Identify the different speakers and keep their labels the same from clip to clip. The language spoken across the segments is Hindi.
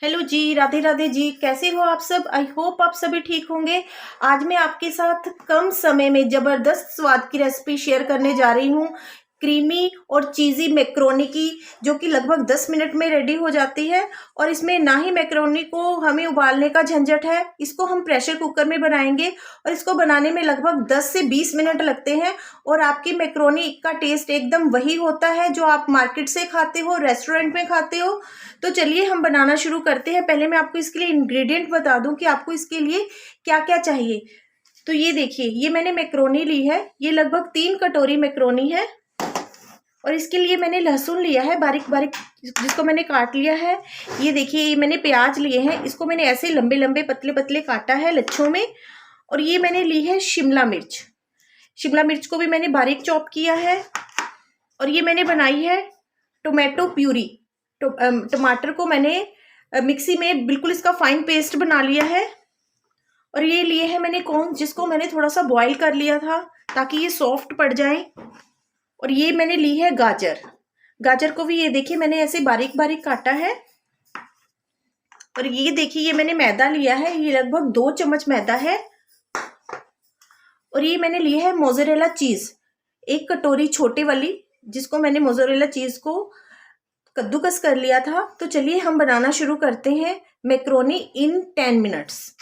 Speaker 1: हेलो जी, राधे राधे जी। कैसे हो आप सब? आई होप आप सभी ठीक होंगे। आज मैं आपके साथ कम समय में जबरदस्त स्वाद की रेसिपी शेयर करने जा रही हूँ, क्रीमी और चीज़ी मैक्रोनी की, जो कि लगभग 10 मिनट में रेडी हो जाती है। और इसमें ना ही मैक्रोनी को हमें उबालने का झंझट है, इसको हम प्रेशर कुकर में बनाएंगे और इसको बनाने में लगभग 10 से 20 मिनट लगते हैं। और आपकी मैक्रोनी का टेस्ट एकदम वही होता है जो आप मार्केट से खाते हो, रेस्टोरेंट में खाते हो। तो चलिए हम बनाना शुरू करते हैं। पहले मैं आपको इसके लिए इंग्रेडिएंट बता दूं कि आपको इसके लिए क्या क्या चाहिए। तो ये देखिए, ये मैंने मैक्रोनी ली है, ये लगभग 3 कटोरी मैक्रोनी है। और इसके लिए मैंने लहसुन लिया है बारीक बारीक, जिसको मैंने काट लिया है। ये देखिए, ये मैंने प्याज लिए हैं, इसको मैंने ऐसे लंबे लंबे पतले पतले काटा है लच्छों में। और ये मैंने ली है शिमला मिर्च, शिमला मिर्च को भी मैंने बारीक चॉप किया है। और ये मैंने बनाई है टोमेटो प्यूरी, टमाटर को मैंने मिक्सी में बिल्कुल इसका फाइन पेस्ट बना लिया है। और ये लिए है मैंने कॉर्न, जिसको मैंने थोड़ा सा बॉईल कर लिया था ताकि ये सॉफ्ट पड़ जाए। और ये मैंने ली है गाजर, गाजर को भी ये देखिए मैंने ऐसे बारीक बारीक काटा है। और ये देखिए, ये मैंने मैदा लिया है, ये लगभग 2 चम्मच मैदा है। और ये मैंने लिया है मोज़रेला चीज, 1 कटोरी छोटे वाली, जिसको मैंने मोज़रेला चीज को कद्दूकस कर लिया था। तो चलिए हम बनाना शुरू करते हैं मैक्रोनी इन 10 मिनट्स।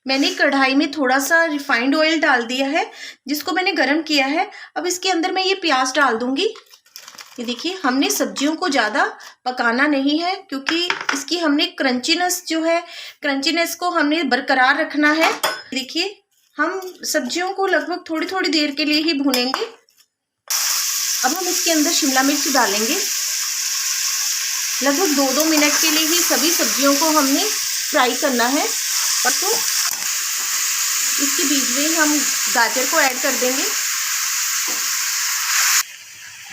Speaker 1: मैंने कढ़ाई में थोड़ा सा रिफाइंड ऑयल डाल दिया है, जिसको मैंने गरम किया है। अब इसके अंदर मैं ये प्याज डाल दूंगी। ये देखिए, हमने सब्जियों को ज़्यादा पकाना नहीं है, क्योंकि इसकी हमने क्रंचीनेस जो है, क्रंचीनेस को हमने बरकरार रखना है। देखिए, हम सब्जियों को लगभग थोड़ी थोड़ी देर के लिए ही भूनेंगे। अब हम इसके अंदर शिमला मिर्च डालेंगे। लगभग 2-2 मिनट के लिए ही सभी सब्जियों को हमने फ्राई करना है। और तो इसके बीच में हम गाजर को ऐड कर देंगे।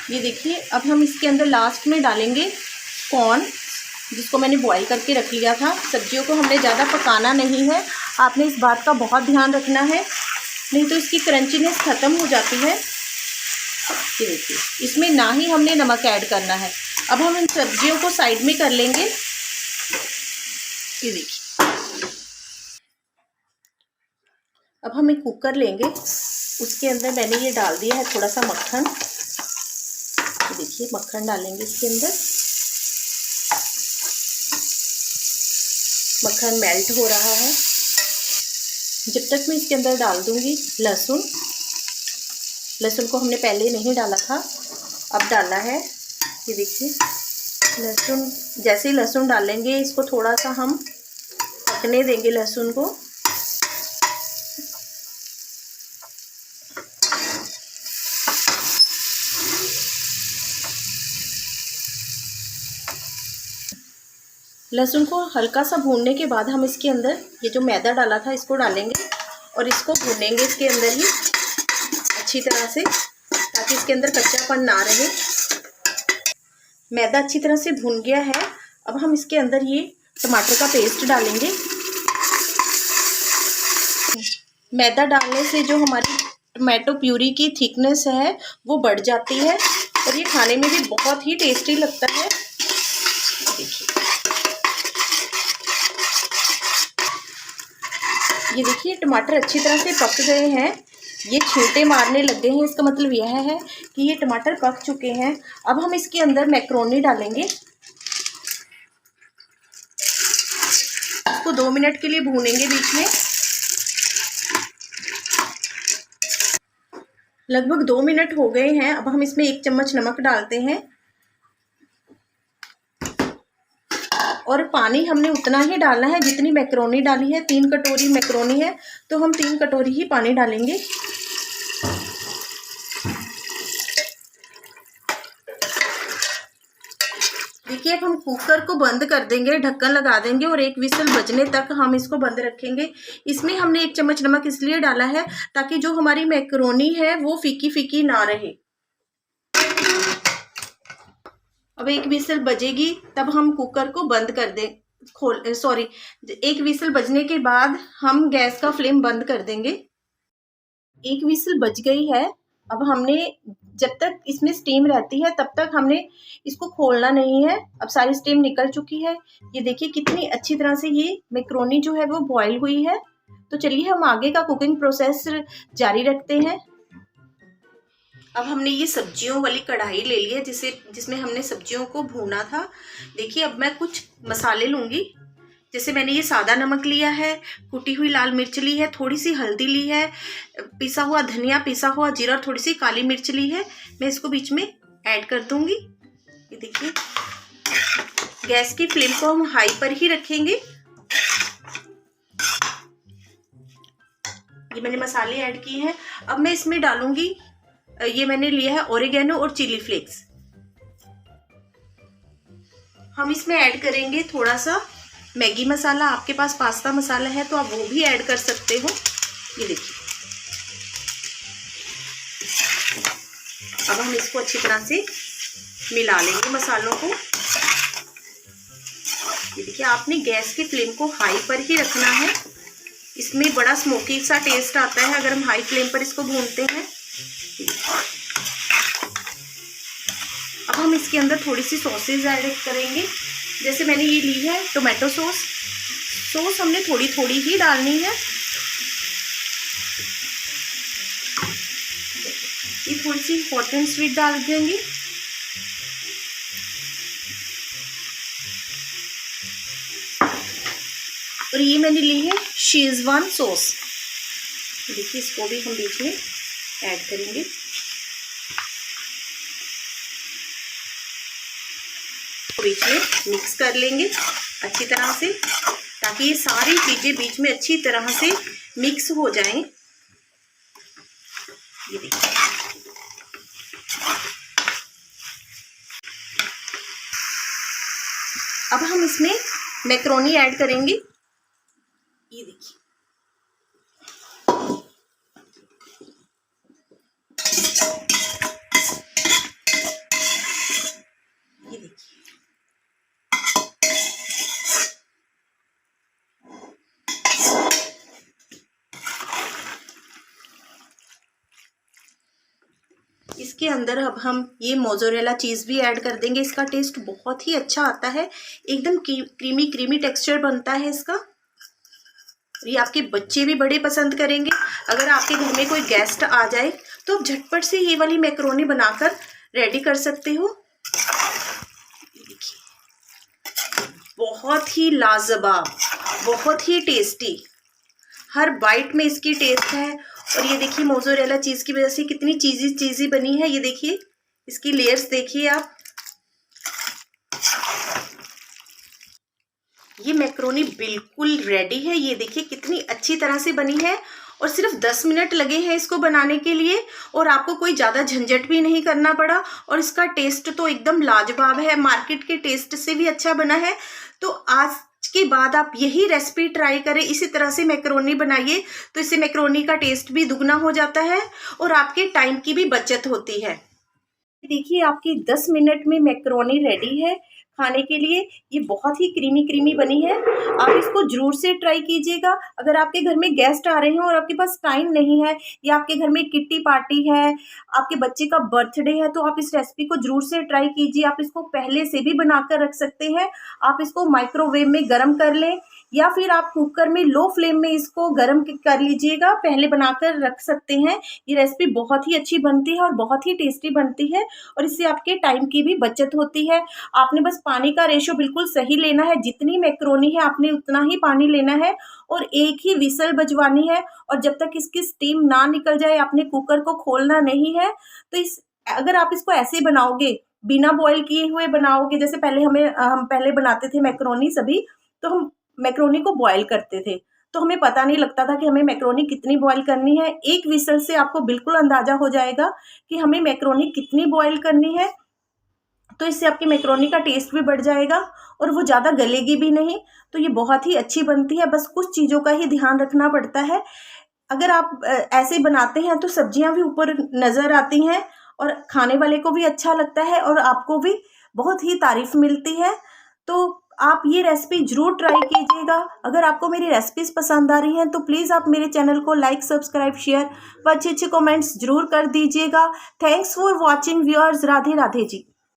Speaker 1: ये देखिए, अब हम इसके अंदर लास्ट में डालेंगे कॉर्न, जिसको मैंने बॉईल करके रख लिया था। सब्जियों को हमने ज़्यादा पकाना नहीं है, आपने इस बात का बहुत ध्यान रखना है, नहीं तो इसकी क्रंचीनेस ख़त्म हो जाती है। ये देखिए, इसमें ना ही हमने नमक ऐड करना है। अब हम इन सब्जियों को साइड में कर लेंगे। ये देखिए, अब हम एक कुकर लेंगे, उसके अंदर मैंने ये डाल दिया है थोड़ा सा मक्खन। ये देखिए, मक्खन डालेंगे इसके अंदर। मक्खन मेल्ट हो रहा है। जब तक मैं इसके अंदर डाल दूंगी लहसुन, लहसुन को हमने पहले नहीं डाला था, अब डाला है। ये देखिए, लहसुन, जैसे ही लहसुन डालेंगे इसको थोड़ा सा हम पकने देंगे लहसुन को। लहसुन को हल्का सा भूनने के बाद हम इसके अंदर ये जो मैदा डाला था इसको डालेंगे और इसको भूनेंगे इसके अंदर ही अच्छी तरह से, ताकि इसके अंदर कच्चापन ना रहे। मैदा अच्छी तरह से भून गया है। अब हम इसके अंदर ये टमाटर का पेस्ट डालेंगे। मैदा डालने से जो हमारी टमाटो प्यूरी की थिकनेस है वो बढ़ जाती है और ये खाने में भी बहुत ही टेस्टी लगता है। ये देखिए, टमाटर अच्छी तरह से पक गए हैं, ये छींटे मारने लग गए हैं, इसका मतलब यह है कि ये टमाटर पक चुके हैं। अब हम इसके अंदर मैक्रोनी डालेंगे, इसको 2 मिनट के लिए भूनेंगे बीच में। लगभग 2 मिनट हो गए हैं। अब हम इसमें 1 चम्मच नमक डालते हैं और पानी हमने उतना ही डालना है जितनी मैक्रोनी डाली है। 3 कटोरी मैक्रोनी है तो हम 3 कटोरी ही पानी डालेंगे। देखिए, अब हम कुकर को बंद कर देंगे, ढक्कन लगा देंगे और 1 विसल बजने तक हम इसको बंद रखेंगे। इसमें हमने 1 चम्मच नमक इसलिए डाला है ताकि जो हमारी मैक्रोनी है वो फीकी फीकी ना रहे। अब 1 विसल बजेगी तब हम कुकर को बंद कर दें, 1 विसल बजने के बाद हम गैस का फ्लेम बंद कर देंगे। 1 विसल बज गई है। अब हमने जब तक इसमें स्टीम रहती है तब तक हमने इसको खोलना नहीं है। अब सारी स्टीम निकल चुकी है। ये देखिए कितनी अच्छी तरह से ये मैक्रोनी जो है वो बॉईल हुई है। तो चलिए हम आगे का कुकिंग प्रोसेस जारी रखते हैं। अब हमने ये सब्जियों वाली कढ़ाई ले ली है जिसमें हमने सब्जियों को भूना था। देखिए अब मैं कुछ मसाले लूँगी। जैसे मैंने ये सादा नमक लिया है, कुटी हुई लाल मिर्च ली है, थोड़ी सी हल्दी ली है, पिसा हुआ धनिया, पिसा हुआ जीरा और थोड़ी सी काली मिर्च ली है। मैं इसको बीच में ऐड कर दूंगी। ये देखिए गैस की फ्लेम को हम हाई पर ही रखेंगे। ये मैंने मसाले ऐड किए हैं। अब मैं इसमें डालूंगी, ये मैंने लिया है ओरिगेनो और चिली फ्लेक्स। हम इसमें ऐड करेंगे थोड़ा सा मैगी मसाला। आपके पास पास्ता मसाला है तो आप वो भी ऐड कर सकते हो। ये देखिए अब हम इसको अच्छी तरह से मिला लेंगे मसालों को। ये देखिए आपने गैस की फ्लेम को हाई पर ही रखना है। इसमें बड़ा स्मोकी सा टेस्ट आता है अगर हम हाई फ्लेम पर इसको भूनते हैं। अब हम इसके अंदर थोड़ी सी सॉसेज ऐड करेंगे। जैसे मैंने ये ली है टोमेटो सॉस हमने थोड़ी थोड़ी ही डालनी है। ये थोड़ी सी हॉट एंड स्वीट डाल देंगे। और ये मैंने ली है शेजवान सॉस। देखिए इसको भी हम बीच में ऐड करेंगे। बीच में मिक्स कर लेंगे अच्छी तरह से ताकि ये सारी चीजें बीच में अच्छी तरह से मिक्स हो जाएं। ये देखिए अब हम इसमें मैक्रोनी ऐड करेंगे। ये देखिए इसके अंदर अब हम ये मोज़रेला चीज़ भी ऐड कर देंगे। इसका टेस्ट बहुत ही अच्छा आता है, एकदम क्रीमी टेक्सचर बनता है इसका। ये आपके बच्चे भी बड़े पसंद करेंगे। अगर आपके घर में कोई गेस्ट आ जाए तो आप झटपट से ये वाली मैक्रोनी बनाकर रेडी कर सकते हो। बहुत ही लाजवाब, बहुत ही टेस्टी, हर बाइट में इसकी टेस्ट है। और ये देखिए मोज़रेला चीज़ की वजह से कितनी चीज़ी बनी है। ये देखिए इसकी लेयर्स देखिए आप। ये मैक्रोनी बिल्कुल रेडी है। ये देखिए कितनी अच्छी तरह से बनी है और सिर्फ 10 मिनट लगे हैं इसको बनाने के लिए और आपको कोई ज़्यादा झंझट भी नहीं करना पड़ा। और इसका टेस्ट तो एकदम लाजवाब है, मार्केट के टेस्ट से भी अच्छा बना है। तो आज के बाद आप यही रेसिपी ट्राई करें, इसी तरह से मैक्रोनी बनाइए तो इससे मैक्रोनी का टेस्ट भी दुगना हो जाता है और आपके टाइम की भी बचत होती है। देखिए आपकी 10 मिनट में मैक्रोनी रेडी है खाने के लिए। ये बहुत ही क्रीमी बनी है। आप इसको जरूर से ट्राई कीजिएगा। अगर आपके घर में गेस्ट आ रहे हैं और आपके पास टाइम नहीं है या आपके घर में किट्टी पार्टी है, आपके बच्चे का बर्थडे है, तो आप इस रेसिपी को जरूर से ट्राई कीजिए। आप इसको पहले से भी बनाकर रख सकते हैं। आप इसको माइक्रोवेव में गर्म कर लें या फिर आप कुकर में लो फ्लेम में इसको गर्म कर लीजिएगा, पहले बनाकर रख सकते हैं। ये रेसिपी बहुत ही अच्छी बनती है और बहुत ही टेस्टी बनती है और इससे आपके टाइम की भी बचत होती है। आपने बस पानी का रेशो बिल्कुल सही लेना है, जितनी मैक्रोनी है आपने उतना ही पानी लेना है और एक ही विसल बजवानी है। और जब तक इसकी स्टीम ना निकल जाए आपने कुकर को खोलना नहीं है। तो अगर आप इसको ऐसे बनाओगे, बिना बॉईल किए हुए बनाओगे, जैसे हम पहले बनाते थे मैक्रोनी सभी, तो हम मैक्रोनी को बॉईल करते थे तो हमें पता नहीं लगता था कि हमें मैक्रोनी कितनी बॉईल करनी है। एक विसल से आपको बिल्कुल अंदाजा हो जाएगा कि हमें मैक्रोनी कितनी बॉईल करनी है। तो इससे आपकी मैक्रोनी का टेस्ट भी बढ़ जाएगा और वो ज़्यादा गलेगी भी नहीं। तो ये बहुत ही अच्छी बनती है। बस कुछ चीज़ों का ही ध्यान रखना पड़ता है। अगर आप ऐसे बनाते हैं तो सब्जियां भी ऊपर नज़र आती हैं और खाने वाले को भी अच्छा लगता है और आपको भी बहुत ही तारीफ मिलती है। तो आप ये रेसिपी ज़रूर ट्राई कीजिएगा। अगर आपको मेरी रेसिपीज़ पसंद आ रही हैं तो प्लीज़ आप मेरे चैनल को लाइक, सब्सक्राइब, शेयर व अच्छे अच्छे कमेंट्स ज़रूर कर दीजिएगा। Thanks for watching viewers. Radhe Radhe ji.